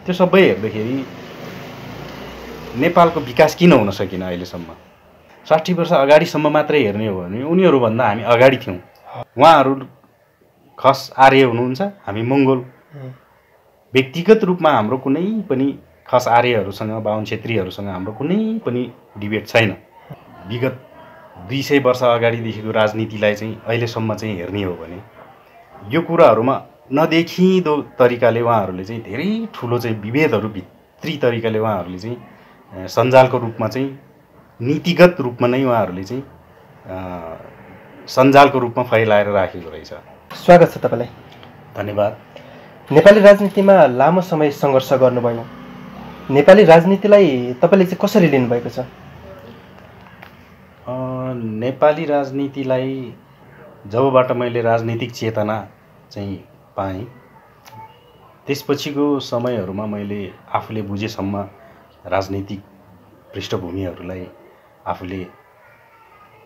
त्यो सबै हेर्दाखेरि नेपालको विकास किन हुन सकेन अहिलेसम्म? 60 वर्ष अगाडिसम्म मात्रै हेर्ने हो भने उनीहरूभन्दा हामी अगाडि थियौँ। उहाँहरू खस आर्य हुनुहुन्छ, हामी मङ्गोल। व्यक्तिगत रूपमा हाम्रो कुनै पनि खस आर्यहरूसँग, बाहुन क्षेत्रीहरूसँग हाम्रो कुनै पनि डिबेट छैन। विगत 200 वर्ष अगाडिदेखिको राजनीतिलाई चाहिँ अहिलेसम्म चाहिँ हेर्ने हो भने यो कुराहरूमा नदेखिँदो तरिकाले उहाँहरूले चाहिँ धेरै ठुलो चाहिँ विभेदहरू भित्री तरिकाले उहाँहरूले चाहिँ सञ्जालको रूपमा चाहिँ नीतिगत रूपमा नै उहाँहरूले चाहिँ सञ्जालको रूपमा फैलाएर राखेको रहेछ। स्वागत छ तपाईँलाई। धन्यवाद। नेपाली राजनीतिमा लामो समय सङ्घर्ष गर्नुभयो। नेपाली राजनीतिलाई तपाईँले चाहिँ कसरी लिनुभएको छ? नेपाली राजनीतिलाई जबबाट मैले राजनीतिक चेतना चाहिँ पाएँ त्यसपछिको समयहरूमा मैले आफूले बुझेसम्म राजनीतिक पृष्ठभूमिहरूलाई आफूले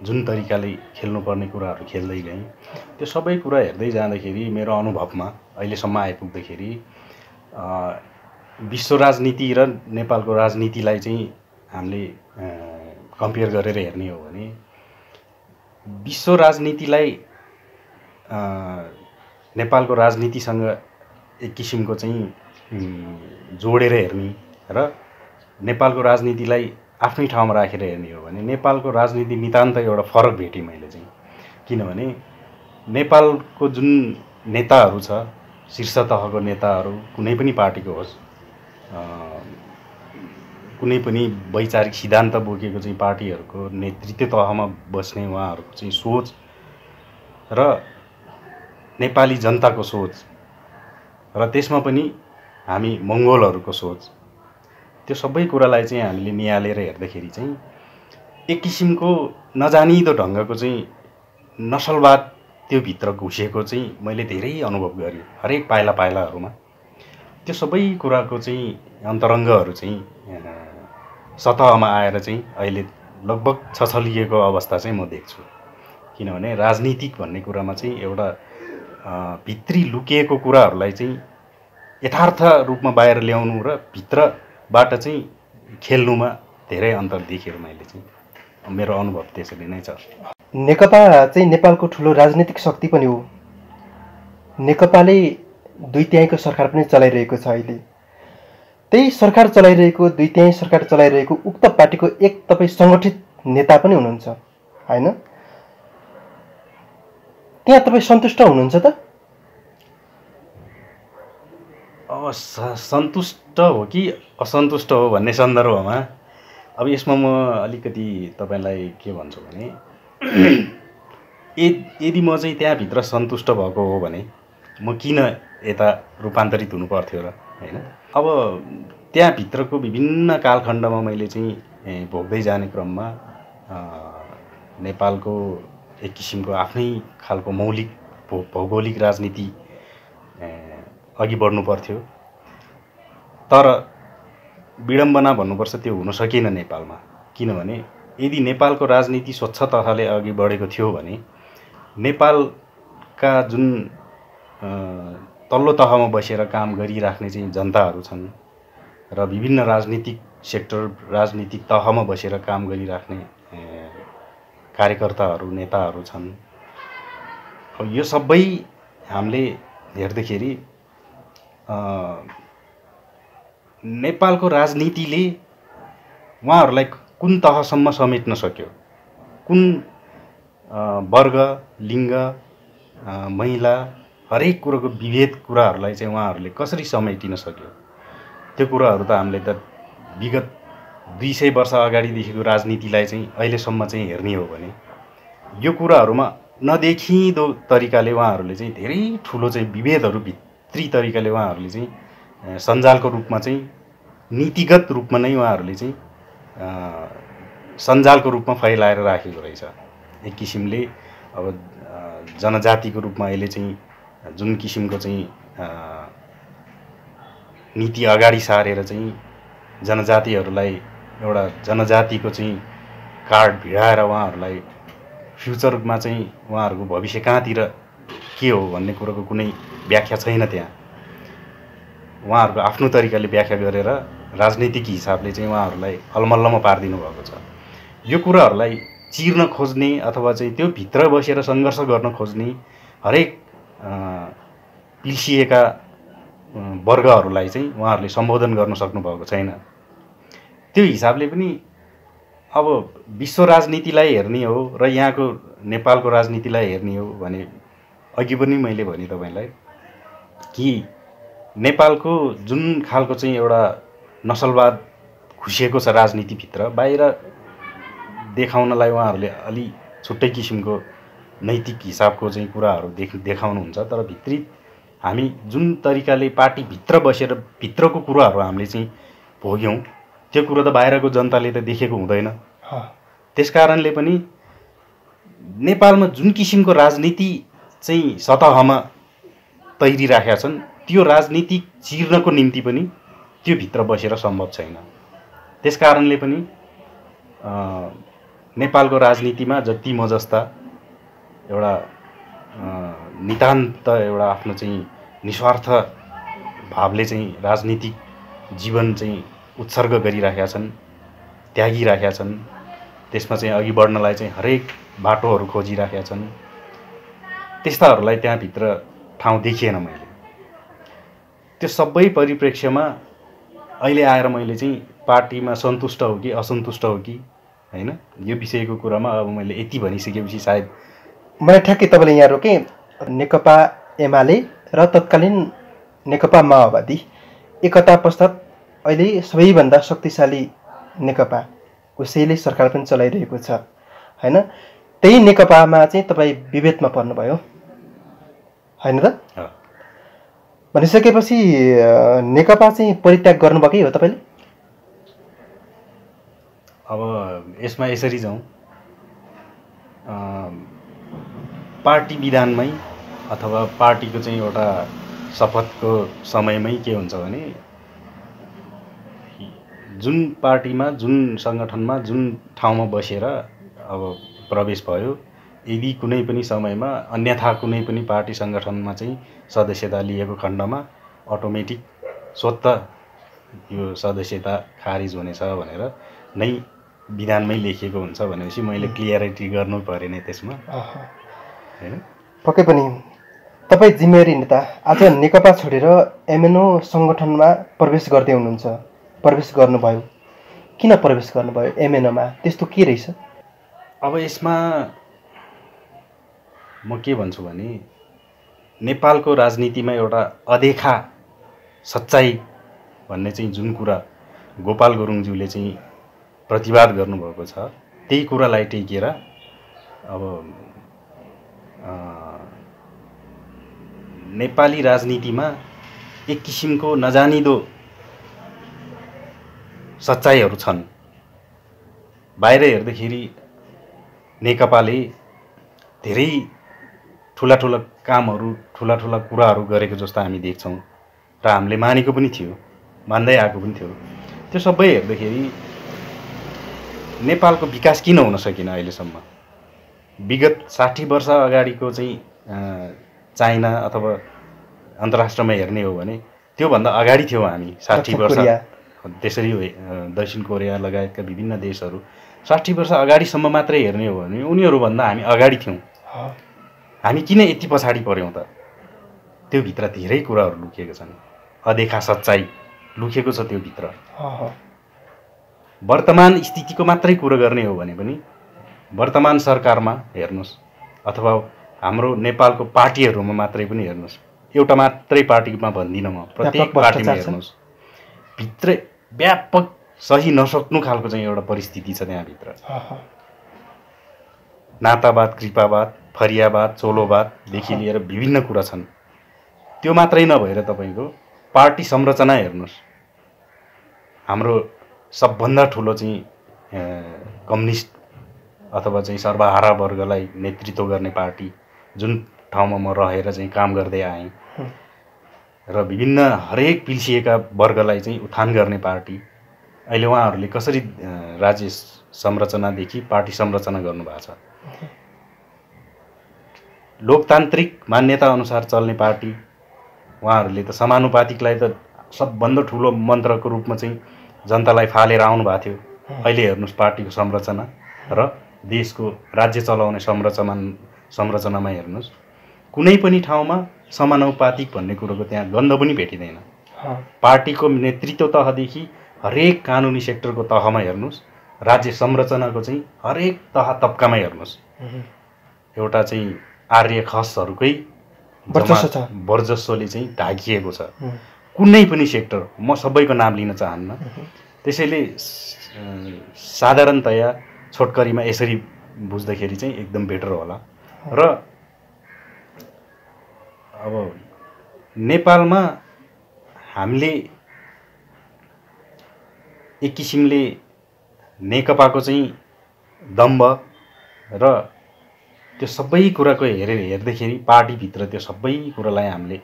जुन तरिकाले खेल्नुपर्ने कुराहरू खेल्दै गएँ त्यो सबै कुरा हेर्दै जाँदाखेरि मेरो अनुभवमा अहिलेसम्म आइपुग्दाखेरि विश्व राजनीति र नेपालको राजनीतिलाई चाहिँ हामीले कम्पेयर गरेर हेर्ने हो भने विश्व राजनीतिलाई नेपालको राजनीतिसँग एक किसिमको चाहिँ जोडेर हेर्ने र नेपालको राजनीतिलाई आफ्नै ठाउँमा राखेर हेर्ने हो भने नेपालको राजनीति नितान्त एउटा फरक भेटेँ मैले चाहिँ। किनभने नेपालको जुन नेताहरू छ, शीर्ष तहको नेताहरू कुनै पनि पार्टीको होस्, कुनै पनि वैचारिक सिद्धान्त बोकेको चाहिँ पार्टीहरूको नेतृत्व तहमा बस्ने उहाँहरूको चाहिँ सोच र नेपाली जनताको सोच र त्यसमा पनि हामी मङ्गोलहरूको सोच, त्यो सबै कुरालाई चाहिँ हामीले निहालेर हेर्दाखेरि चाहिँ एक किसिमको नजानिदो ढङ्गको चाहिँ नसलवाद त्यो भित्र घुसेको चाहिँ मैले धेरै अनुभव गरेँ हरेक पाइला पाइलाहरूमा। त्यो सबै कुराको चाहिँ अन्तरङ्गहरू चाहिँ सतहमा आएर चाहिँ अहिले लगभग छछलिएको अवस्था चाहिँ म देख्छु। किनभने राजनीतिक भन्ने कुरामा चाहिँ एउटा भित्री लुकिएको कुराहरूलाई चाहिँ यथार्थ रूपमा बाहिर ल्याउनु र भित्रबाट चाहिँ खेल्नुमा धेरै अन्तर देखेँ मैले चाहिँ। मेरो अनुभव त्यसरी नै छ। नेकपा चाहिँ नेपालको ठुलो राजनीतिक शक्ति पनि हो। नेकपाले 2/3 सरकार पनि चलाइरहेको छ। अहिले त्यही सरकार चलाइरहेको 2/3 सरकार चलाइरहेको उक्त पार्टीको एक तपाईँ सङ्गठित नेता पनि हुनुहुन्छ हैन? त्यहाँ तपाईँ सन्तुष्ट हुनुहुन्छ त? अब सन्तुष्ट हो कि असन्तुष्ट हो भन्ने सन्दर्भमा अब यसमा म अलिकति तपाईँलाई के भन्छु भने यदि म चाहिँ त्यहाँभित्र सन्तुष्ट भएको हो भने म किन यता रूपान्तरित हुनु पर्थ्यो र हैन? अब त्यहाँभित्रको विभिन्न कालखण्डमा मैले चाहिँ भोग्दै जाने क्रममा नेपालको एक किसिमको आफ्नै खालको मौलिक भौगोलिक राजनीति अघि बढ्नु पर्थ्यो। तर विडम्बना भन्नुपर्छ त्यो हुन सकेन नेपालमा। किनभने यदि नेपालको राजनीति स्वच्छ तहले अघि बढेको थियो भने नेपालका जुन तल्लो तहमा बसेर काम गरिराख्ने चाहिँ जनताहरू छन् र विभिन्न राजनीतिक सेक्टर राजनीतिक तहमा बसेर काम गरिराख्ने कार्यकर्ताहरू नेताहरू छन्। यो सबै हामीले हेर्दाखेरि नेपालको राजनीतिले उहाँहरूलाई कुन तहसम्म समेट्न सक्यो, कुन वर्ग, लिङ्ग, महिला हरेक कुरोको विभेद कुराहरूलाई चाहिँ उहाँहरूले कसरी समेटिन सक्यो, त्यो कुराहरू त हामीले त विगत 200 वर्ष अगाडिदेखिको राजनीतिलाई चाहिँ अहिलेसम्म चाहिँ हेर्ने हो भने यो कुराहरूमा नदेखिँदो तरिकाले उहाँहरूले चाहिँ धेरै ठुलो चाहिँ विभेदहरू भित्री तरिकाले उहाँहरूले चाहिँ सञ्जालको रूपमा चाहिँ नीतिगत रूपमा नै उहाँहरूले चाहिँ सञ्जालको रूपमा फैलाएर राखेको रहेछ। एक किसिमले अब जनजातिको रूपमा अहिले चाहिँ जुन किसिमको चाहिँ नीति अगाडि सारेर चाहिँ जनजातिहरूलाई एउटा जनजातिको चाहिँ कार्ड भिडाएर उहाँहरूलाई फ्युचरमा चाहिँ उहाँहरूको भविष्य कहाँतिर के हो भन्ने कुरोको कुनै व्याख्या छैन त्यहाँ। उहाँहरूको आफ्नो तरिकाले व्याख्या गरेर राजनीतिक हिसाबले चाहिँ उहाँहरूलाई अलमल्लमा पारिदिनु भएको छ। यो कुराहरूलाई चिर्न खोज्ने अथवा चाहिँ त्यो भित्र बसेर सङ्घर्ष गर्न खोज्ने हरेक पिल्सिएका वर्गहरूलाई चाहिँ उहाँहरूले सम्बोधन गर्न सक्नुभएको छैन। त्यो हिसाबले पनि अब विश्व राजनीतिलाई हेर्ने हो र यहाँको नेपालको राजनीतिलाई हेर्ने हो भने अघि पनि मैले भने तपाईँलाई कि नेपालको जुन खालको चाहिँ एउटा नसलवाद खुसिएको छ राजनीतिभित्र, बाहिर देखाउनलाई उहाँहरूले अलि छुट्टै किसिमको नैतिक हिसाबको चाहिँ कुराहरू देखाउनुहुन्छ। तर भित्री हामी जुन तरिकाले पार्टीभित्र बसेर भित्रको कुराहरू हामीले चाहिँ भोग्यौँ त्यो कुरो त बाहिरको जनताले त देखेको हुँदैन। त्यसकारणले पनि नेपालमा जुन किसिमको राजनीति चाहिँ सतहमा तैरिराखेका छन् त्यो राजनीति चिर्नको निम्ति पनि त्यो भित्र बसेर सम्भव छैन। त्यसकारणले पनि नेपालको राजनीतिमा जति म जस्ता एउटा नितान्त एउटा आफ्नो चाहिँ निस्वार्थ भावले चाहिँ राजनीतिक जीवन चाहिँ उत्सर्ग गरिराखेका छन्, त्यागिराखेका छन्, त्यसमा चाहिँ अघि बढ्नलाई चाहिँ हरेक बाटोहरू खोजिराखेका छन्, त्यस्ताहरूलाई त्यहाँभित्र ठाउँ देखिएन मैले। त्यो सबै परिप्रेक्ष्यमा अहिले आएर मैले चाहिँ पार्टीमा सन्तुष्ट हो कि असन्तुष्ट हो कि होइन यो विषयको कुरामा अब मैले यति भनिसकेपछि सायद मैले ठ्याक्कै तपाईँले यहाँ रोकेँ। नेकपा एमाले र तत्कालीन नेकपा माओवादी एकता पश्चात अहिले सबैभन्दा शक्तिशाली नेकपा उसैले सरकार पनि चलाइरहेको छ होइन। त्यही नेकपामा चाहिँ तपाईँ विभेदमा पर्नुभयो होइन त? भनिसकेपछि नेकपा चाहिँ परित्याग गर्नुभएकै हो तपाईँले? अब यसमा यसरी जाउँ, पार्टी विधानमै अथवा पार्टीको चाहिँ एउटा शपथको समयमै के हुन्छ भने जुन पार्टीमा जुन सङ्गठनमा जुन ठाउँमा बसेर अब प्रवेश भयो, यदि कुनै पनि समयमा अन्यथा कुनै पनि पार्टी सङ्गठनमा चाहिँ सदस्यता लिएको खण्डमा अटोमेटिक स्वत यो सदस्यता खारिज हुनेछ भनेर नै विधानमै लेखिएको हुन्छ भनेपछि मैले क्लियरिटी गर्नु पऱ्यो नि त्यसमा हैन। पक्कै पनि तपाईँ जिम्मेवारी नेता आज नेकपा छोडेर एमएनओ सङ्गठनमा प्रवेश गर्दै हुनुहुन्छ, प्रवेश गर्नुभयो। किन प्रवेश गर्नुभयो एमएनओमा? त्यस्तो के रहेछ? अब यसमा म के भन्छु भने नेपालको राजनीतिमा एउटा अदेखा सच्चाइ भन्ने चाहिँ जुन कुरा गोपाल गुरुङज्यूले चाहिँ प्रतिवाद गर्नुभएको छ त्यही कुरालाई टेकेर अब नेपाली राजनीतिमा एक किसिमको नजानिदो सच्चाइहरू छन्। बाहिर हेर्दाखेरि नेकपाले धेरै ठुला ठुला कामहरू ठुला ठुला कुराहरू गरेको जस्तो हामी देख्छौँ र हामीले मानेको पनि थियो, मान्दै आएको पनि थियो। त्यो सबै हेर्दाखेरि नेपालको विकास किन हुन सकेन अहिलेसम्म? विगत 60 वर्ष अगाडिको चाहिँ चाइना अथवा अन्तर्राष्ट्रमा हेर्ने हो भने त्योभन्दा अगाडि थियौँ हामी। 60 वर्ष त्यसरी दक्षिण कोरिया लगायतका विभिन्न देशहरू 60 वर्ष अगाडिसम्म मात्रै हेर्ने हो भने उनीहरूभन्दा हामी अगाडि थियौँ। हामी किन यति पछाडि पऱ्यौँ त? त्यो भित्र धेरै कुराहरू लुकिएको छन्, अदेखा सच्चाइ लुकिएको छ त्यो भित्र। वर्तमान स्थितिको मात्रै कुरो गर्ने हो भने पनि वर्तमान सरकारमा हेर्नुहोस् अथवा हाम्रो नेपालको पार्टीहरूमा मात्रै पनि हेर्नुहोस्, एउटा मात्रै पार्टीमा भन्दिनँ म, प्रत्येक पार्टीमा हेर्नुहोस् भित्र व्यापक सही नसक्नु खालको चाहिँ एउटा परिस्थिति छ त्यहाँभित्र। नातावाद, कृपावाद, फरियावाद, चोलोवाददेखि लिएर विभिन्न कुरा छन्। त्यो मात्रै नभएर तपाईँको पार्टी संरचना हेर्नुहोस्, हाम्रो सबभन्दा ठुलो चाहिँ कम्युनिस्ट अथवा चाहिँ सर्वहारा वर्गलाई नेतृत्व गर्ने पार्टी जुन ठाउँमा म रहेर चाहिँ काम गर्दै आएँ र विभिन्न हरेक पिल्सिएका वर्गलाई चाहिँ उत्थान गर्ने पार्टी, अहिले उहाँहरूले कसरी राज्य संरचनादेखि पार्टी संरचना गर्नुभएको छ? लोकतान्त्रिक मान्यता अनुसार चल्ने पार्टी, उहाँहरूले त समानुपातिकलाई त सबभन्दा ठुलो मन्त्रको रूपमा चाहिँ जनतालाई फालेर आउनु भएको थियो। अहिले हेर्नुहोस् पार्टीको संरचना र देशको राज्य चलाउने संरचनामा हेर्नुहोस्, कुनै पनि ठाउँमा समानुपातिक भन्ने कुरोको त्यहाँ गन्ध पनि भेटिँदैन। पार्टीको नेतृत्व तहदेखि हरेक कानुनी सेक्टरको तहमा हेर्नुहोस्, राज्य संरचनाको चाहिँ हरेक तह तब्कामा हेर्नुहोस्, एउटा चाहिँ आर्य खसहरूकै वर्चस्वले चाहिँ ढाकिएको छ। कुनै पनि सेक्टर, म सबैको नाम लिन चाहन्न, त्यसैले साधारणतया छोटकरीमा यसरी बुझ्दाखेरि चाहिँ एकदम बेटर होला। र अब नेपालमा हामीले एक किसिमले नेकपाको चाहिँ दम्ब र त्यो सबै कुराको हेर्दाखेरि पार्टीभित्र त्यो सबै कुरालाई हामीले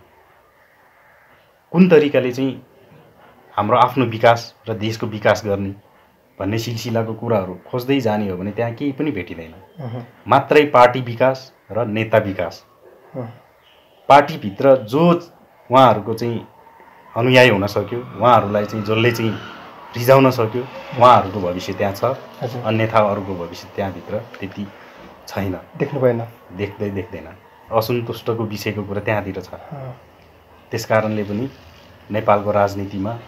कुन तरिकाले चाहिँ हाम्रो आफ्नो विकास र देशको विकास गर्ने भन्ने सिलसिलाको कुराहरू खोज्दै जाने हो भने त्यहाँ केही पनि भेटिँदैन। मात्रै पार्टी विकास र नेता विकास। पार्टीभित्र जो उहाँहरूको चाहिँ अनुयायी हुन सक्यो, उहाँहरूलाई चाहिँ जसले चाहिँ रिझाउन सक्यो, उहाँहरूको भविष्य त्यहाँ छ। अन्यथा अरूको भविष्य त्यहाँभित्र त्यति छैन, देख्नु भएन, देख्दैन। असन्तुष्टको विषयको कुरा त्यहाँतिर छ। त्यसकारणले पनि नेपालको राजनीतिमा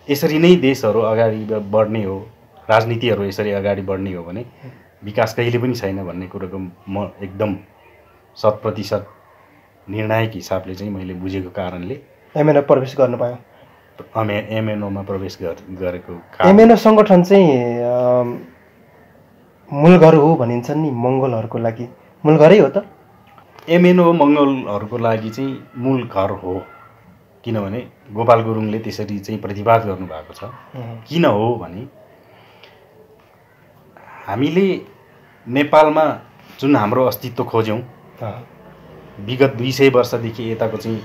यसरी नै देशहरू अगाडि बढ्ने हो, राजनीतिहरू यसरी अगाडि बढ्ने हो भने विकास कहिले पनि छैन भन्ने कुरोको म एकदम 100% निर्णायक हिसाबले चाहिँ मैले बुझेको कारणले एमएनओ प्रवेश गर्न पायो। एमएनओमा प्रवेश गरेको एमएनओ सङ्गठन चाहिँ मूल घर हो भनिन्छन् नि मङ्गोलहरूको लागि, मूल घरै हो त? एमएनओ मङ्गोलहरूको लागि चाहिँ मूल घर हो, किनभने गोपाल गुरुङले त्यसरी चाहिँ प्रतिवाद गर्नुभएको छ। किन हो भने हामीले नेपालमा जुन हाम्रो अस्तित्व खोज्यौँ, विगत 200 वर्षदेखि यताको चाहिँ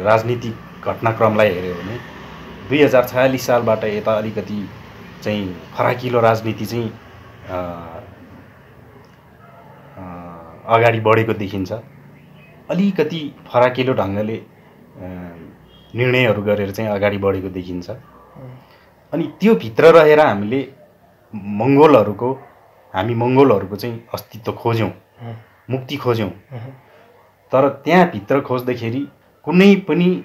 राजनीतिक घटनाक्रमलाई हेऱ्यो भने 2046 सालबाट यता अलिकति चाहिँ फराकिलो राजनीति चाहिँ अगाडि बढेको देखिन्छ। अलिकति फराकिलो ढङ्गले निर्णयहरू गरेर चाहिँ अगाडि बढेको देखिन्छ। अनि त्यो भित्र रहेर हामी मङ्गोलहरूको चाहिँ अस्तित्व खोज्यौँ, मुक्ति खोज्यौँ। तर त्यहाँभित्र खोज्दाखेरि कुनै पनि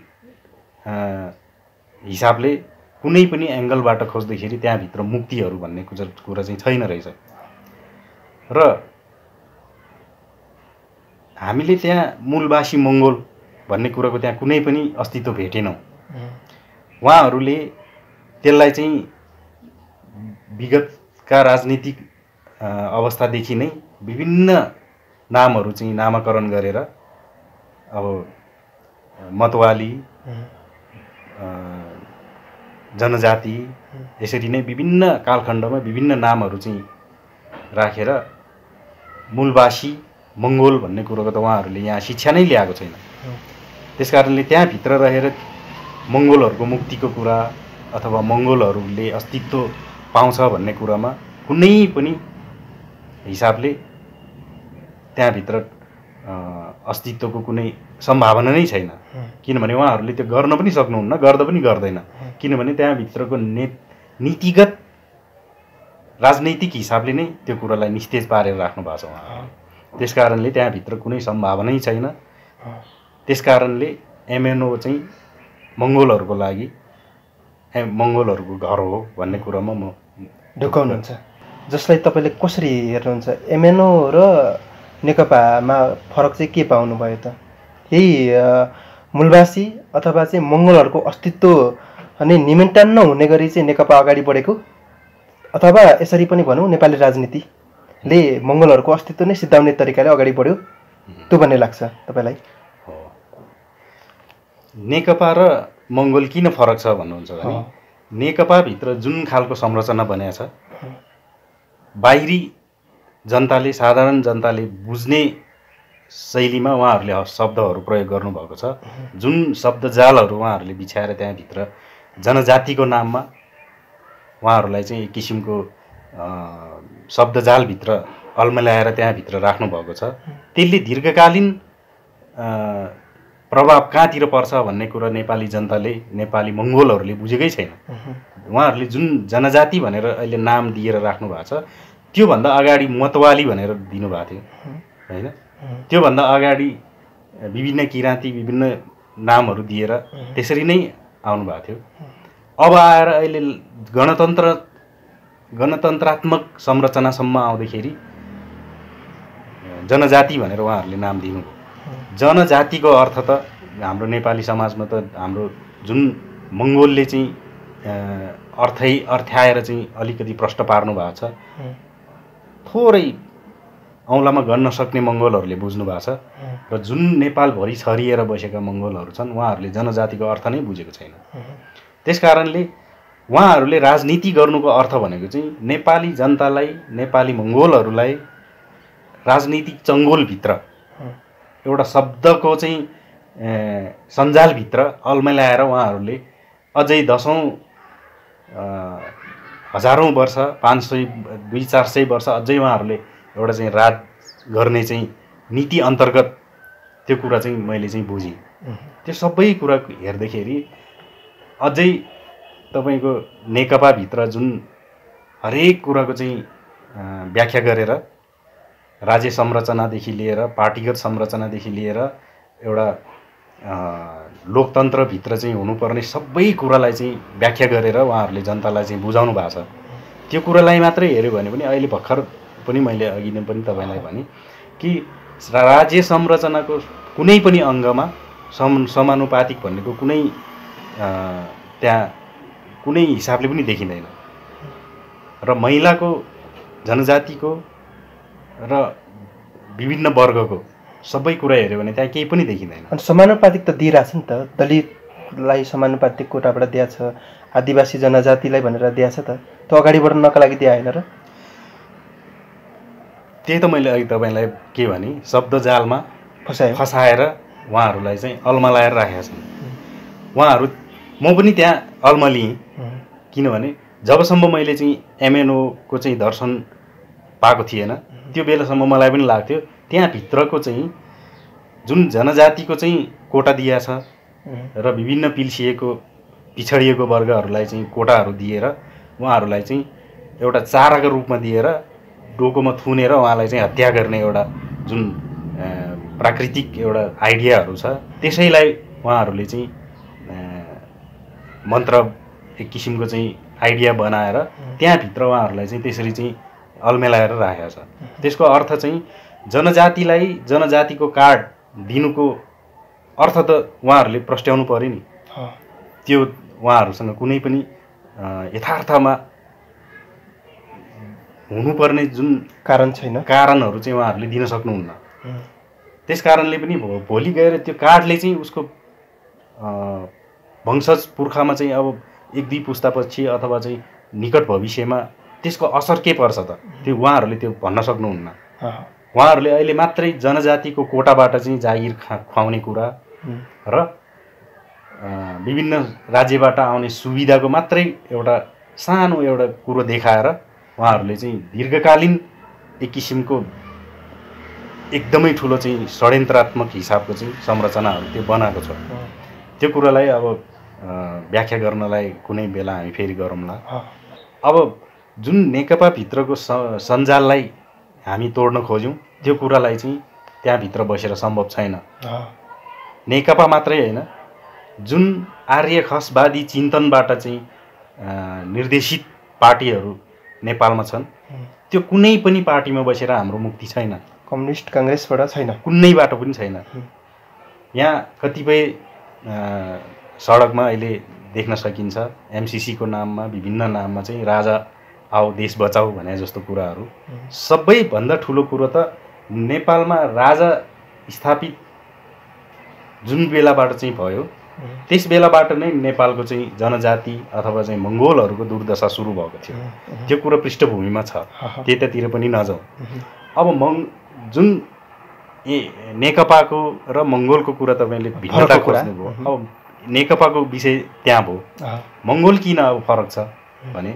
हिसाबले, कुनै पनि एङ्गलबाट खोज्दाखेरि त्यहाँभित्र मुक्तिहरू भन्ने कुरा चाहिँ छैन रहेछ। र हामीले त्यहाँ मूलवासी मङ्गोल भन्ने कुराको त्यहाँ कुनै पनि अस्तित्व भेटेनौँ। उहाँहरूले त्यसलाई चाहिँ विगतका राजनीतिक अवस्थादेखि नै विभिन्न नामहरू चाहिँ नामाकरण गरेर, अब मतवाली, जनजाति, यसरी नै विभिन्न कालखण्डमा विभिन्न नामहरू चाहिँ राखेर मूलवासी मङ्गोल भन्ने कुरोको त उहाँहरूले यहाँ शिक्षा नै ल्याएको छैन। त्यसकारणले त्यहाँभित्र रहेर मङ्गोलहरूको मुक्तिको कुरा अथवा मङ्गोलहरूले अस्तित्व पाउँछ भन्ने कुरामा कुनै पनि हिसाबले त्यहाँभित्र अस्तित्वको कुनै सम्भावना नै छैन। किनभने उहाँहरूले त्यो गर्न पनि सक्नुहुन्न, गर्दा पनि गर्दैन। किनभने त्यहाँभित्रको नीतिगत राजनैतिक हिसाबले नै त्यो कुरालाई निस्तेज पारेर राख्नु भएको छ उहाँहरूले। त्यसकारणले त्यहाँभित्र कुनै सम्भावनै छैन। त्यसकारणले एमएनओ चाहिँ मङ्गोलहरूको लागि, मङ्गोलहरूको घर हो भन्ने कुरामा म ढुकाउनुहुन्छ। जसलाई तपाईँले कसरी हेर्नुहुन्छ? एमएनओ र नेकपामा फरक चाहिँ के पाउनुभयो त? यही मूलवासी अथवा चाहिँ मङ्गोलहरूको अस्तित्व अनि निमेन्टान्न हुने गरी चाहिँ नेकपा अगाडि बढेको, अथवा यसरी पनि भनौँ नेपाली राजनीतिले मङ्गोलहरूको अस्तित्व नै सिद्धाउने तरिकाले अगाडि बढ्यो, त्यो भन्ने लाग्छ तपाईँलाई? नेकपा र मङ्गोल किन फरक छ भन्नुहुन्छ भने नेकपाभित्र जुन खालको संरचना बनेको छ, बाहिरी जनताले, साधारण जनताले बुझ्ने शैलीमा उहाँहरूले शब्दहरू प्रयोग गर्नुभएको छ। जुन शब्दजालहरू उहाँहरूले बिछाएर त्यहाँभित्र जनजातिको नाममा उहाँहरूलाई चाहिँ एक किसिमको शब्दजालभित्र अल्मल्याएर त्यहाँभित्र राख्नुभएको छ। त्यसले दीर्घकालीन प्रभाव कहाँतिर पर्छ भन्ने कुरा नेपाली जनताले नेपाली मङ्गोलहरूले बुझेकै छैन। उहाँहरूले जुन जनजाति भनेर अहिले नाम दिएर राख्नु भएको छ त्योभन्दा अगाडि मतवाली भनेर दिनुभएको थियो होइन। त्योभन्दा अगाडि विभिन्न किराँती विभिन्न नामहरू दिएर त्यसरी नै आउनुभएको थियो। अब आएर अहिले गणतन्त्रात्मक संरचनासम्म आउँदाखेरि जनजाति भनेर उहाँहरूले नाम दिनुभयो। जनजातिको अर्थ त हाम्रो नेपाली समाजमा त हाम्रो जुन मङ्गोलले चाहिँ अर्थ्याएर चाहिँ अलिकति प्रष्ट पार्नु भएको छ, थोरै औँलामा गन्न सक्ने मङ्गोलहरूले बुझ्नु भएको छ र जुन नेपालभरि छरिएर बसेका मङ्गोलहरू छन् उहाँहरूले जनजातिको अर्थ नै बुझेको छैन। त्यस कारणले उहाँहरूले राजनीति गर्नुको अर्थ भनेको चाहिँ नेपाली जनतालाई नेपाली मङ्गोलहरूलाई राजनीतिक चङ्गोलभित्र एउटा शब्दको चाहिँ सञ्जालभित्र अल्मल्याएर उहाँहरूले अझै दशौँ हजारौँ वर्ष 500-200-400 वर्ष अझै उहाँहरूले एउटा चाहिँ राज गर्ने चाहिँ नीति अन्तर्गत त्यो कुरा चाहिँ मैले चाहिँ बुझेँ। त्यो सबै कुरा हेर्दाखेरि अझै तपाईँको नेकपाभित्र जुन हरेक कुराको चाहिँ व्याख्या गरेर राज्य संरचनादेखि लिएर पार्टीगत संरचनादेखि लिएर एउटा लोकतन्त्रभित्र चाहिँ हुनुपर्ने सबै कुरालाई चाहिँ व्याख्या गरेर उहाँहरूले जनतालाई चाहिँ बुझाउनु भएको छ। त्यो कुरालाई मात्रै हेऱ्यो भने पनि अहिले भर्खर पनि मैले अघि नै पनि तपाईँलाई भने कि राज्य संरचनाको कुनै पनि अङ्गमा समानुपातिक भन्नेको कुनै त्यहाँ कुनै हिसाबले पनि देखिँदैन र महिलाको जनजातिको र विभिन्न वर्गको सबै कुरा हेऱ्यो भने त्यहाँ केही पनि देखिँदैन। अनि समानुपातिक त दिइरहेछ नि त, दलितलाई समानुपातिक कोटाबाट दिएको छ, आदिवासी जनजातिलाई भनेर दिएको छ त, त्यो अगाडि बढ्नका लागि दिए होइन र? त्यही त मैले अघि तपाईँलाई के भने शब्दजालमा फसाएर उहाँहरूलाई चाहिँ अल्मलाएर राखेका छन्। उहाँहरू म पनि त्यहाँ अल्मलिएँ किनभने जबसम्म मैले चाहिँ एमएनओको चाहिँ दर्शन पाएको थिएन त्यो बेलासम्म मलाई पनि लाग्थ्यो त्यहाँभित्रको चाहिँ जुन जनजातिको चाहिँ कोटा दिएको छ र विभिन्न पिछडिएको वर्गहरूलाई चाहिँ कोटाहरू दिएर उहाँहरूलाई चाहिँ एउटा चाराको रूपमा दिएर डोकोमा थुनेर उहाँलाई चाहिँ हत्या गर्ने एउटा जुन प्राकृतिक एउटा आइडियाहरू छ त्यसैलाई उहाँहरूले चाहिँ मन्त्र एक किसिमको चाहिँ आइडिया बनाएर त्यहाँभित्र उहाँहरूलाई चाहिँ त्यसरी चाहिँ अल्मेलाएर राखेको छ। त्यसको अर्थ चाहिँ जनजातिलाई जनजातिको कार्ड दिनुको अर्थ त उहाँहरूले प्रस्ट्याउनु पर्यो नि। त्यो उहाँहरूसँग कुनै पनि यथार्थमा हुनुपर्ने जुन कारण छैन, कारणहरू चाहिँ उहाँहरूले दिन सक्नुहुन्न। त्यस कारणले पनि भोलि गएर त्यो कार्डले चाहिँ उसको वंशज पुर्खामा चाहिँ अब 1-2 पुस्तापछि अथवा चाहिँ निकट भविष्यमा त्यसको असर के पर्छ त त्यो उहाँहरूले त्यो भन्न सक्नुहुन्न। उहाँहरूले अहिले मात्रै जनजातिको कोटाबाट चाहिँ जागिर खुवाउने कुरा र विभिन्न राज्यबाट आउने सुविधाको मात्रै एउटा सानो एउटा कुरो देखाएर उहाँहरूले चाहिँ दीर्घकालीन एक किसिमको एकदमै ठुलो चाहिँ षड्यन्त्रात्मक हिसाबको चाहिँ संरचनाहरू त्यो बनाएको छ। त्यो कुरालाई अब व्याख्या गर्नलाई कुनै बेला हामी फेरि गरौँला। अब जुन नेकपाभित्रको सञ्जाललाई हामी तोड्न खोज्यौँ त्यो कुरालाई चाहिँ त्यहाँभित्र बसेर सम्भव छैन। नेकपा मात्रै होइन जुन आर्य खसवादी चिन्तनबाट चाहिँ निर्देशित पार्टीहरू नेपालमा छन् त्यो कुनै पनि पार्टीमा बसेर हाम्रो मुक्ति छैन। कम्युनिस्ट काङ्ग्रेसबाट छैन, कुनैबाट पनि छैन। यहाँ कतिपय सडकमा अहिले देख्न सकिन्छ एमसिसीको नाममा विभिन्न नाममा चाहिँ राजा आओ देश बचाऊ भने जस्तो कुराहरू। सबैभन्दा ठुलो कुरो त नेपालमा राजा स्थापित जुन बेलाबाट चाहिँ भयो त्यस बेलाबाट नै नेपालको चाहिँ जनजाति अथवा चाहिँ मङ्गोलहरूको दुर्दशा सुरु भएको थियो। त्यो कुरो पृष्ठभूमिमा छ, त्यतातिर पनि नजाउँ। अब जुन नेकपाको र मङ्गोलको कुरा तपाईँले भिन्नता खोज्नुभयो। अब नेकपाको विषय त्यहाँ भयो, मङ्गोल किन अब फरक छ भने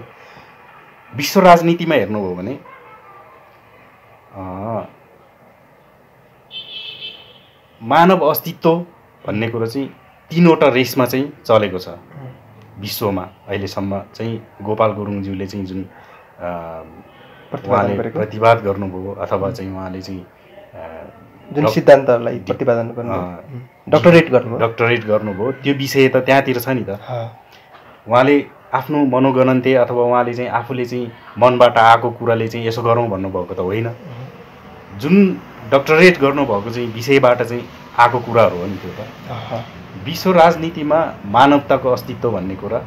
विश्व राजनीतिमा हेर्नुभयो भने मानव अस्तित्व भन्ने कुरो चाहिँ 3वटा रेसमा चाहिँ चलेको छ विश्वमा अहिलेसम्म चाहिँ गोपाल गुरुङज्यूले चाहिँ जुन उहाँले प्रतिवाद गर्नुभयो अथवा चाहिँ उहाँले चाहिँ जुन सिद्धान्तलाई प्रतिपादन गर्नुभयो डक्टरेट गर्नुभयो त्यो विषय त त्यहाँतिर छ नि त। उहाँले आफ्नो मनोगणन्ते अथवा उहाँले चाहिँ आफूले चाहिँ मनबाट आएको कुराले चाहिँ यसो गरौँ भन्नुभएको त होइन, जुन डक्टरेट गर्नुभएको चाहिँ विषयबाट चाहिँ आएको कुराहरू हो नि त्यो त। विश्व राजनीतिमा मानवताको अस्तित्व भन्ने कुरा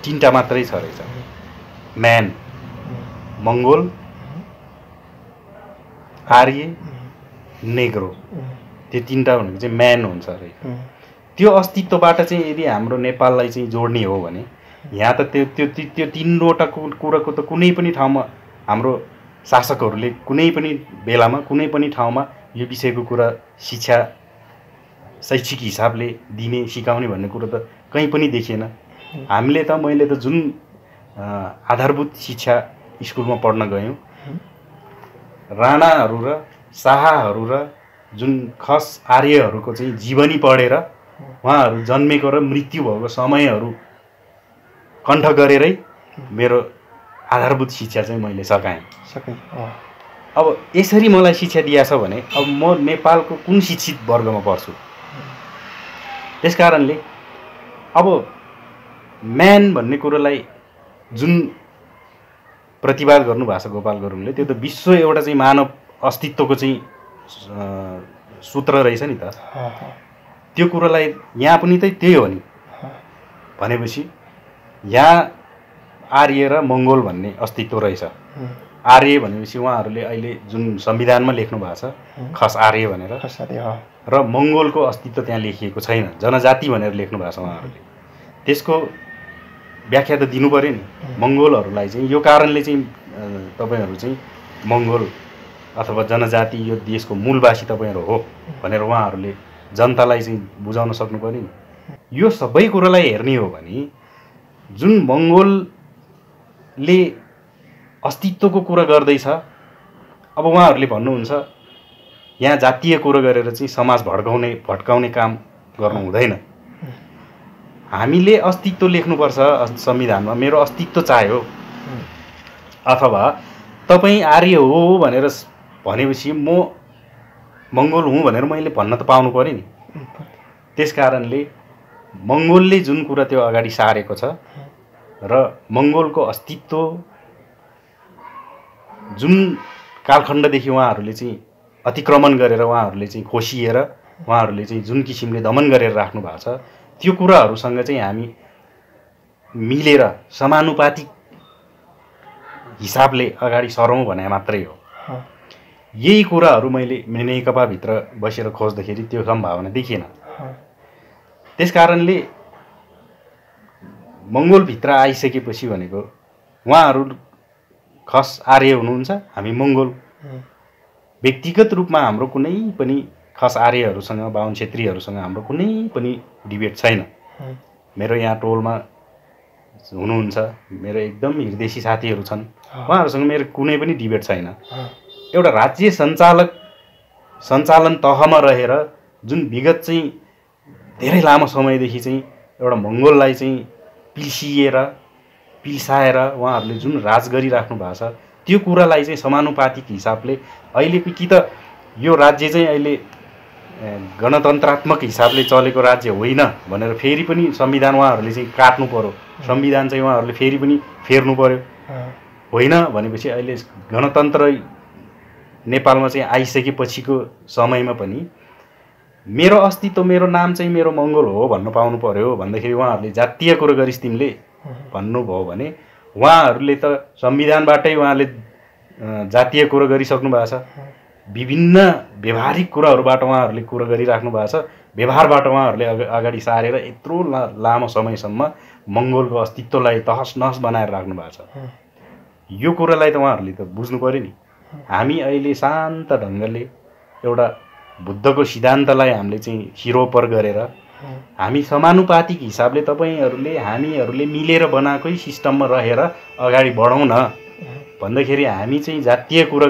3टा मात्रै छ रहेछ, म्यान, मङ्गोल, आर्य, नेग्रो, त्यो 3टा भनेको चाहिँ म्यान हुन्छ अरे। त्यो अस्तित्वबाट चाहिँ यदि हाम्रो नेपाललाई चाहिँ जोड्ने हो भने यहाँ त त्यो 3वटा कुराको त कुनै पनि ठाउँमा हाम्रो शासकहरूले कुनै पनि बेलामा कुनै पनि ठाउँमा यो विषयको कुरा शिक्षा शैक्षिक हिसाबले दिने सिकाउने भन्ने कुरो त कहीँ पनि देखिएन। हामीले त मैले त जुन आधारभूत शिक्षा स्कुलमा पढ्न गयौँ, राणाहरू र शाहहरू र जुन खस आर्यहरूको चाहिँ जीवनी पढेर उहाँहरू जन्मेको र मृत्यु भएको समयहरू कण्ठ गरेरै मेरो आधारभूत शिक्षा चाहिँ मैले सकाएँ। अब यसरी मलाई शिक्षा दिएको छ भने अब म नेपालको कुन शिक्षित वर्गमा पर्छु? त्यस कारणले अब म्यान भन्ने कुरोलाई जुन प्रतिवाद गर्नुभएको छ गोपाल गुरुङले, त्यो त विश्व एउटा चाहिँ मानव अस्तित्वको चाहिँ सूत्र रहेछ नि त। त्यो कुरोलाई यहाँ पनि त त्यही हो नि भनेपछि यहाँ आर्य र मङ्गोल भन्ने अस्तित्व रहेछ। आर्य भनेपछि उहाँहरूले अहिले जुन संविधानमा लेख्नु भएको छ खस आर्य भनेर, र मङ्गोलको अस्तित्व त्यहाँ लेखिएको छैन, जनजाति भनेर लेख्नु भएको छ उहाँहरूले। त्यसको व्याख्या त दिनु पऱ्यो नि। मङ्गोलहरूलाई चाहिँ यो कारणले चाहिँ तपाईँहरू चाहिँ मङ्गोल अथवा जनजाति यो देशको मूलवासी तपाईँहरू हो भनेर उहाँहरूले जनतालाई चाहिँ बुझाउन सक्नु पऱ्यो नि। यो सबै कुरोलाई हेर्ने हो भने जुन मङ्गोलले अस्तित्वको कुरा गर्दैछ, अब उहाँहरूले भन्नुहुन्छ यहाँ जातीय कुरो गरेर चाहिँ समाज भड्काउने काम गर्नु हुँदैन। हामीले अस्तित्व लेख्नुपर्छ संविधानमा, मेरो अस्तित्व चाहियो अथवा तपाईँ आर्य हो भनेर भनेपछि म मङ्गोल हुँ भनेर मैले भन्न त पाउनु पऱ्यो नि। त्यस कारणले मङ्गोलले जुन कुरा त्यो अगाडि सारेको छ र मङ्गोलको अस्तित्व जुन कालखण्डदेखि उहाँहरूले चाहिँ अतिक्रमण गरेर उहाँहरूले चाहिँ खोसिएर उहाँहरूले चाहिँ जुन किसिमले दमन गरेर राख्नु भएको छ, त्यो कुराहरूसँग चाहिँ हामी मिलेर समानुपातिक हिसाबले अगाडि सरौँ भने मात्रै हो। यही कुराहरू मैले नेकपाभित्र बसेर खोज्दाखेरि त्यो सम्भावना देखिएन। त्यस कारणले मङ्गोलभित्र आइसकेपछि भनेको उहाँहरू खस आर्य हुनुहुन्छ, हामी मङ्गोल। व्यक्तिगत रूपमा हाम्रो कुनै पनि खस आर्यहरूसँग बाहुन क्षेत्रीहरूसँग हाम्रो कुनै पनि डिबेट छैन। मेरो यहाँ टोलमा हुनुहुन्छ मेरो एकदम हृदयसी साथीहरू छन्, उहाँहरूसँग मेरो कुनै पनि डिबेट छैन। एउटा राज्य सञ्चालन तहमा रहेर जुन विगत चाहिँ धेरै लामो समयदेखि चाहिँ एउटा मङ्गोललाई चाहिँ पिल्साएर उहाँहरूले जुन राज गरिराख्नु भएको छ, त्यो कुरालाई चाहिँ समानुपातिक हिसाबले अहिले कि त यो राज्य चाहिँ अहिले गणतन्त्रात्मक हिसाबले चलेको राज्य होइन भनेर फेरि पनि संविधान उहाँहरूले चाहिँ काट्नु पर्यो, संविधान चाहिँ उहाँहरूले फेरि पनि फेर्नु पर्यो। होइन भनेपछि अहिले गणतन्त्र नेपालमा चाहिँ आइसकेपछिको समयमा पनि मेरो अस्तित्व मेरो नाम चाहिँ मेरो मङ्गोल हो भन्न पाउनु पर्यो भन्दाखेरि उहाँहरूले जातीय कुरो गरिस् तिमीले भन्नुभयो भने उहाँहरूले त संविधानबाटै उहाँले जातीय कुरो गरिसक्नु भएको छ। विभिन्न व्यवहारिक कुराहरूबाट उहाँहरूले कुरो गरिराख्नु भएको छ। व्यवहारबाट उहाँहरूले अगाडि सारेर यत्रो लामो समयसम्म मङ्गोलको अस्तित्वलाई तहस नहस बनाएर राख्नु भएको छ। यो कुरालाई त उहाँहरूले त बुझ्नु पर्यो नि। हामी अहिले शान्त ढङ्गले एउटा बुद्धको सिद्धान्तलाई हामीले चाहिँ सिरोपर गरेर हामी समानुपातिक हिसाबले तपाईँहरूले हामीहरूले मिलेर बनाएकै सिस्टममा रहेर अगाडि बढौँ न भन्दाखेरि हामी चाहिँ जातीय कुरा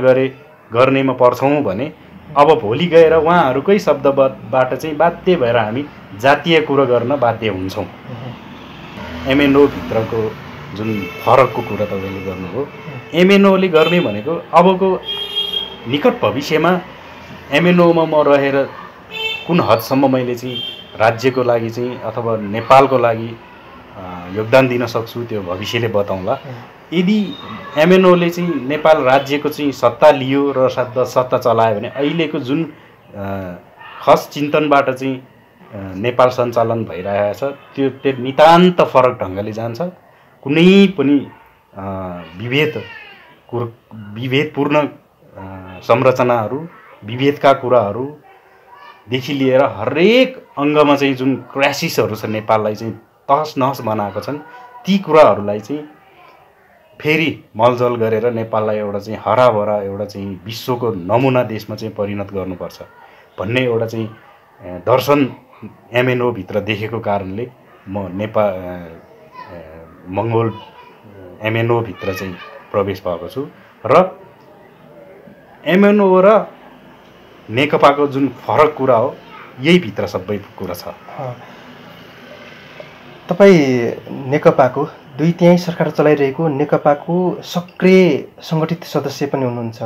गर्नेमा पर्छौँ भने अब भोलि गएर उहाँहरूकै शब्दबाट चाहिँ बाध्य भएर हामी जातीय कुरो गर्न बाध्य हुन्छौँ। एमएनओभित्रको जुन फरकको कुरा तपाईँले गर्नुभयो, एमएनओले गर्ने भनेको अबको निकट भविष्यमा एमएनओमा म रहेर कुन हदसम्म मैले चाहिँ राज्यको लागि चाहिँ अथवा नेपालको लागि योगदान दिन सक्छु त्यो भविष्यले बताउँला। यदि एमएनओले चाहिँ नेपाल राज्यको चाहिँ सत्ता लियो र सत्ता चलायो भने अहिलेको जुन खस चिन्तनबाट चाहिँ नेपाल सञ्चालन भइरहेको छ त्यो नितान्त फरक ढङ्गले जान्छ। कुनै पनि विभेदपूर्ण संरचनाहरू, विभेदका कुराहरूदेखि लिएर हरेक अङ्गमा चाहिँ जुन क्राइसिसहरू छ नेपाललाई चाहिँ तहस नहस बनाएको छन्, ती कुराहरूलाई चाहिँ फेरि मलजल गरेर नेपाललाई एउटा चाहिँ हराभरा एउटा चाहिँ विश्वको नमुना देशमा चाहिँ परिणत गर्नुपर्छ भन्ने एउटा चाहिँ दर्शन एमएनओभित्र देखेको कारणले म मङ्गोल एमएनओभित्र चाहिँ प्रवेश भएको छु र एमएनओ र नेकपाको जुन फरक कुरा हो यही भित्र सबै कुरा छ। तपाईँ नेकपाको 2/3 सरकार चलाइरहेको नेकपाको सक्रिय सङ्गठित सदस्य पनि हुनुहुन्छ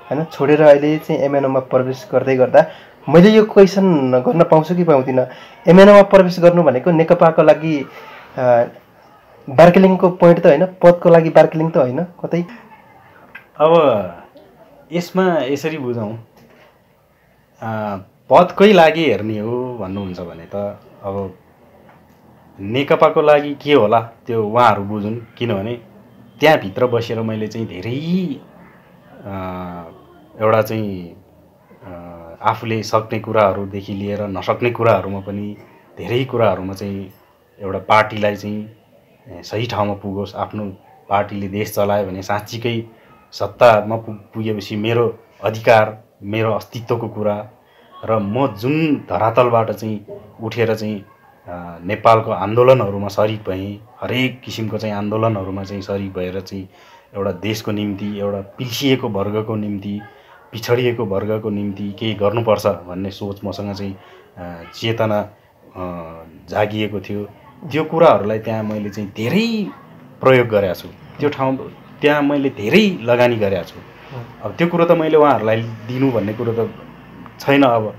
हैन? छोडेर अहिले चाहिँ एमएनओमा प्रवेश गर्दै गर्दा मैले यो क्वेसन गर्न पाउँछु कि पाउँदिनँ, एमएनओमा प्रवेश गर्नु भनेको नेकपाको लागि बार्गेनिङको पोइन्ट त होइन, पदको लागि बार्गेनिङ त होइन कतै? अब यसमा यसरी बुझौँ, पदकै लागि हेर्ने हो भन्नुहुन्छ भने त अब नेकपाको लागि के होला त्यो उहाँहरू बुझुन्। किनभने त्यहाँभित्र बसेर मैले चाहिँ धेरै एउटा चाहिँ आफूले सक्ने कुराहरूदेखि लिएर नसक्ने कुराहरूमा पनि धेरै कुराहरूमा चाहिँ एउटा पार्टीलाई चाहिँ सही ठाउँमा पुगोस्, आफ्नो पार्टीले देश चलायो भने साँच्चीकै सत्तामा पुगेपछि मेरो अधिकार, मेरो अस्तित्वको कुरा र म जुन धरातलबाट चाहिँ उठेर चाहिँ नेपालको आन्दोलनहरूमा सरिक भएँ, हरेक किसिमको चाहिँ आन्दोलनहरूमा चाहिँ सरिक भएर चाहिँ एउटा देशको निम्ति, एउटा पिल्सिएको वर्गको निम्ति, पिछडिएको वर्गको निम्ति केही गर्नुपर्छ भन्ने सोच मसँग चाहिँ चेतना जागिएको थियो। त्यो कुराहरूलाई त्यहाँ मैले चाहिँ धेरै प्रयोग गरेको छु, त्यहाँ मैले धेरै लगानी गरेको छु। अब त्यो कुरो त मैले उहाँहरूलाई दिनु भन्ने कुरो त छैन। अब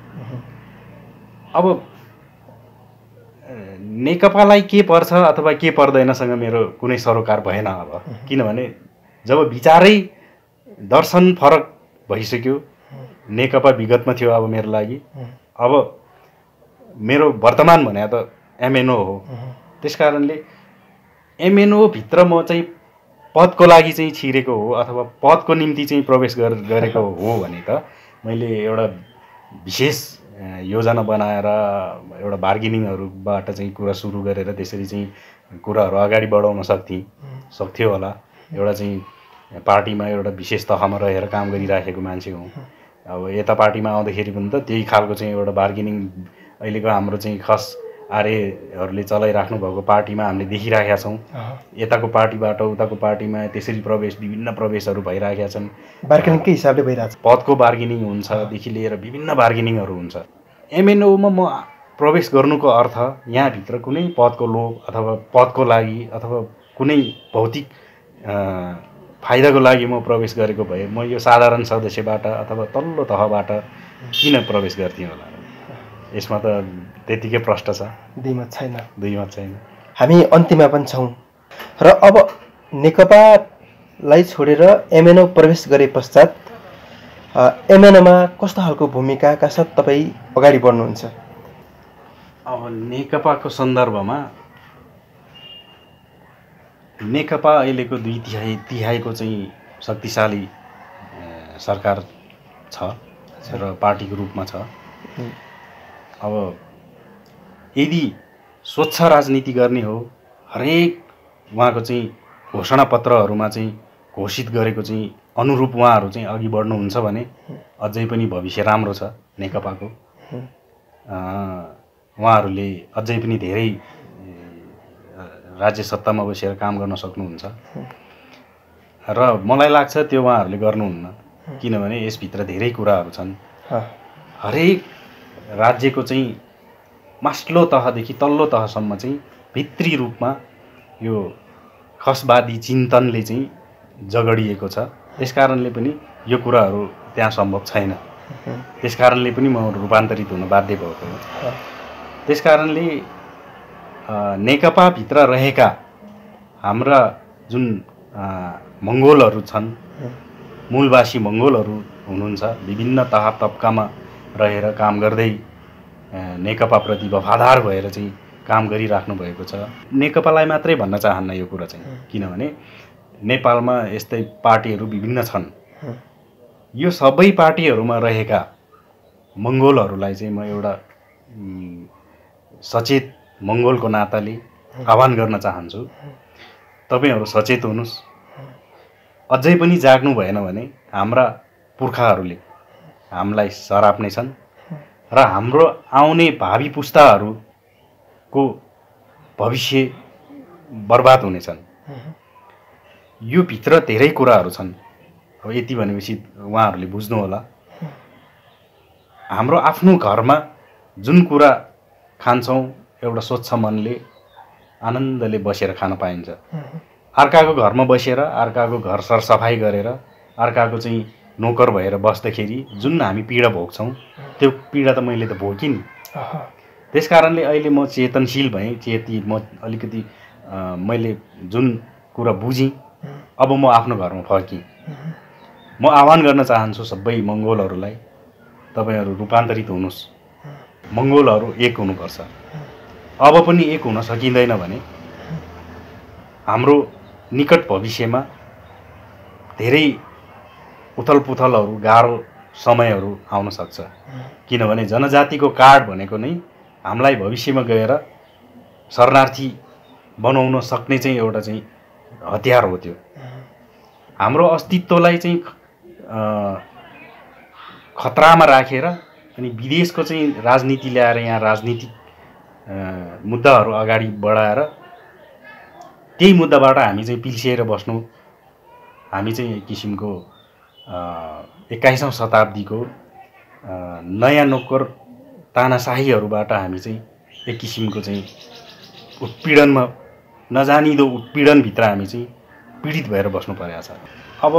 नेकपालाई के पर्छ अथवा के पर्दैनसँग मेरो कुनै सरोकार भएन। अब किनभने जब विचारै दर्शन फरक भइसक्यो, नेकपा विगतमा थियो, अब मेरो लागि अब मेरो वर्तमान भने त एमएनओ हो। त्यस कारणले एमएनओ भित्र म चाहिँ पदको लागि चाहिँ छिरेको हो अथवा पदको निम्ति चाहिँ प्रवेश गरेको हो भने त मैले एउटा विशेष योजना बनाएर एउटा बार्गेनिङहरूबाट चाहिँ कुरा सुरु गरेर त्यसरी चाहिँ कुराहरू अगाडि बढाउन सक्थ्यो होला। एउटा चाहिँ पार्टीमा एउटा विशेष तहमा रहेर काम गरिराखेको मान्छे हुँ। अब यता पार्टीमा आउँदाखेरि पनि त त्यही खालको चाहिँ एउटा बार्गेनिङ अहिलेको हाम्रो चाहिँ खस आर्यहरूले चलाइराख्नु भएको पार्टीमा हामीले देखिराखेका छौँ। यताको पार्टीबाट उताको पार्टीमा त्यसरी विभिन्न प्रवेशहरू भइराखेका छन्। बार्गेनिङकै हिसाबले भइरहेछ। पदको बार्गेनिङ हुन्छदेखि लिएर विभिन्न बार्गेनिङहरू हुन्छ। एमएनओमा म प्रवेश गर्नुको अर्थ यहाँभित्र कुनै पदको लोभ अथवा पदको लागि अथवा कुनै भौतिक फाइदाको लागि म प्रवेश गरेको भए म यो साधारण सदस्यबाट अथवा तल्लो तहबाट किन प्रवेश गर्थेँ होला? यसमा त त्यतिकै प्रश्न छ, दुईमत छैन। हामी अन्तिममा पनि छौँ र अब नेकपालाई छोडेर एमएनओ प्रवेश गरे पश्चात एमएनओमा कस्तो खालको भूमिकाका साथ तपाईँ अगाडि बढ्नुहुन्छ? अब नेकपाको सन्दर्भमा नेकपा अहिलेको 2/3 चाहिँ शक्तिशाली सरकार छ र पार्टीको रूपमा छ। अब यदि स्वच्छ राजनीति गर्ने हो, हरेक उहाँको चाहिँ घोषणापत्रहरूमा चाहिँ घोषित गरेको चाहिँ अनुरूप उहाँहरू चाहिँ अघि बढ्नुहुन्छ भने अझै पनि भविष्य राम्रो छ नेकपाको। उहाँहरूले अझै पनि धेरै राज्य सत्तामा बसेर काम गर्न सक्नुहुन्छ र मलाई लाग्छ त्यो उहाँहरूले गर्नुहुन्न। किनभने यसभित्र धेरै कुराहरू छन्। हरेक राज्यको चाहिँ मास्लो तहदेखि तल्लो तहसम्म चाहिँ भित्री रूपमा यो खसवादी चिन्तनले चाहिँ जगडिएको छ। त्यसकारणले पनि यो कुराहरू त्यहाँ सम्भव छैन। त्यसकारणले पनि म रूपान्तरित हुन बाध्य भएको हो। त्यसकारणले नेकपाभित्र रहेका हाम्रा जुन मङ्गोलहरू छन्, मूलवासी मङ्गोलहरू हुनुहुन्छ, विभिन्न तह तब्कामा रहेर काम गर्दै नेकपाप्रति वफादार भएर चाहिँ काम गरिराख्नु भएको छ। नेकपालाई मात्रै भन्न चाहन्न यो कुरा चाहिँ, किनभने नेपालमा यस्तै पार्टीहरू विभिन्न छन्। यो सबै पार्टीहरूमा रहेका मङ्गोलहरूलाई चाहिँ म एउटा सचेत मङ्गोलको नाताले आह्वान गर्न चाहन्छु, तपाईहरू सचेत हुनुहोस्। अझै पनि जाग्नु भएन भने हाम्रा पुर्खाहरूले हामीलाई सराप्ने छन् र हाम्रो आउने भावी पुस्ताहरूको भविष्य बर्बाद हुनेछन्। यो भित्र धेरै कुराहरू छन्। अब यति भनेपछि उहाँहरूले बुझ्नु होला, हाम्रो आफ्नो घरमा जुन कुरा खान्छौँ एउटा स्वच्छ मनले आनन्दले बसेर खान पाइन्छ। अर्काको घरमा बसेर अर्काको घर सरसफाइ गरेर अर्काको चाहिँ नोकर भएर बस्दाखेरि जुन हामी पीडा भोग्छौँ त्यो पीडा त मैले त भोगेँ नि। त्यसकारणले अहिले म चेतनशील भएँ, म अलिकति मैले जुन कुरा बुझेँ अब म आफ्नो घरमा फर्केँ। म आह्वान गर्न चाहन्छु सबै मङ्गोलहरूलाई, तपाईहरू रूपान्तरित हुनुहोस्। मङ्गोलहरू एक हुनुपर्छ। अब पनि एक हुन सकिँदैन भने हाम्रो निकट भविष्यमा धेरै उथलपुथलहरू, गाह्रो समयहरू आउन सक्छ। किनभने जनजातिको कार्ड भनेको नै हामीलाई भविष्यमा गएर शरणार्थी बनाउन सक्ने चाहिँ एउटा चाहिँ हतियार हो। त्यो हाम्रो अस्तित्वलाई चाहिँ खतरामा राखेर अनि विदेशको चाहिँ राजनीति ल्याएर यहाँ राजनीतिक मुद्दाहरू अगाडि बढाएर त्यही मुद्दाबाट हामी चाहिँ पिल्सिएर बस्नु, हामी चाहिँ एक किसिमको 21औं शताब्दीको नयाँ नोकर तानाशाहीहरूबाट हामी चाहिँ एक किसिमको चाहिँ उत्पीडनमा नजानिदो उत्पीडनभित्र हामी चाहिँ पीडित भएर बस्नु परेको छ। अब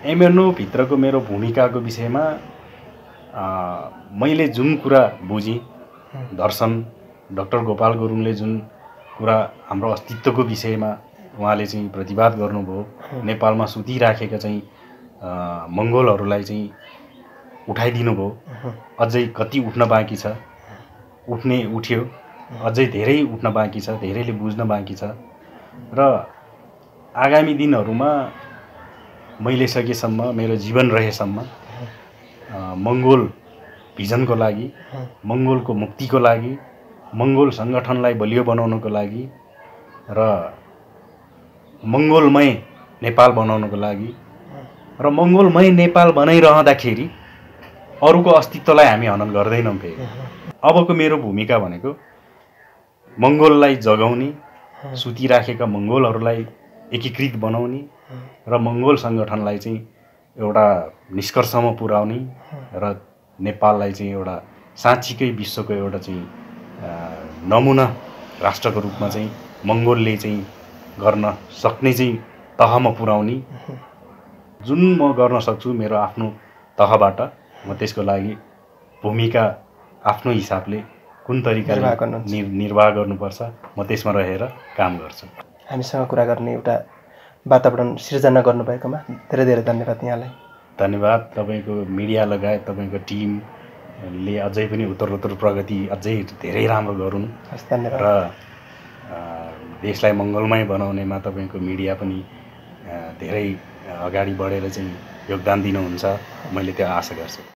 एमएनओ भित्रको मेरो भूमिकाको विषयमा मैले जुन कुरा बुझेँ, दर्शन डाक्टर गोपाल गुरुङले जुन कुरा हाम्रो अस्तित्वको विषयमा उहाँले चाहिँ प्रतिवाद गर्नुभयो, नेपालमा सुतिराखेका चाहिँ मङ्गोलहरूलाई चाहिँ उठाइदिनु भयो। अझै कति उठ्न बाँकी छ, उठ्यो, अझै धेरै उठ्न बाँकी छ, धेरैले बुझ्न बाँकी छ। र आगामी दिनहरूमा मैले सकेसम्म, मेरो जीवन रहेसम्म मङ्गोल भिजनको लागि, मङ्गोलको मुक्तिको लागि, मङ्गोल सङ्गठनलाई बलियो बनाउनको लागि र मङ्गोलमय नेपाल बनाउनको लागि र मङ्गोलमय नेपाल बनाइरहँदाखेरि अरूको अस्तित्वलाई हामी हनन गर्दैनौँ। फेरि अबको मेरो भूमिका भनेको मङ्गोललाई जगाउने, सुतिराखेका मङ्गोलहरूलाई एकीकृत बनाउने र मङ्गोल सङ्गठनलाई चाहिँ एउटा निष्कर्षमा पुर्याउने र नेपाललाई चाहिँ एउटा साँच्चीकै विश्वको एउटा चाहिँ नमुना राष्ट्रको रूपमा चाहिँ मङ्गोलले चाहिँ गर्न सक्ने चाहिँ तहमा पुर्याउने जुन म गर्न सक्छु मेरो आफ्नो तहबाट, म त्यसको लागि भूमिका आफ्नो हिसाबले कुन तरिकाले निर्वाह गर्नुपर्छ म त्यसमा रहेर काम गर्छु। हामीसँग कुरा गर्ने एउटा वातावरण सिर्जना गर्नुभएकोमा धेरै धेरै धन्यवाद यहाँलाई। धन्यवाद। तपाईँको मिडिया लगायत तपाईँको टिमले अझै पनि उत्तरोत्तर प्रगति अझै धेरै राम्रो गरून् र देशलाई मङ्गलमय बनाउनेमा तपाईँको मिडिया पनि धेरै अगाडि बढेर चाहिँ योगदान दिनुहुन्छ, मैले त्यो आशा गर्छु।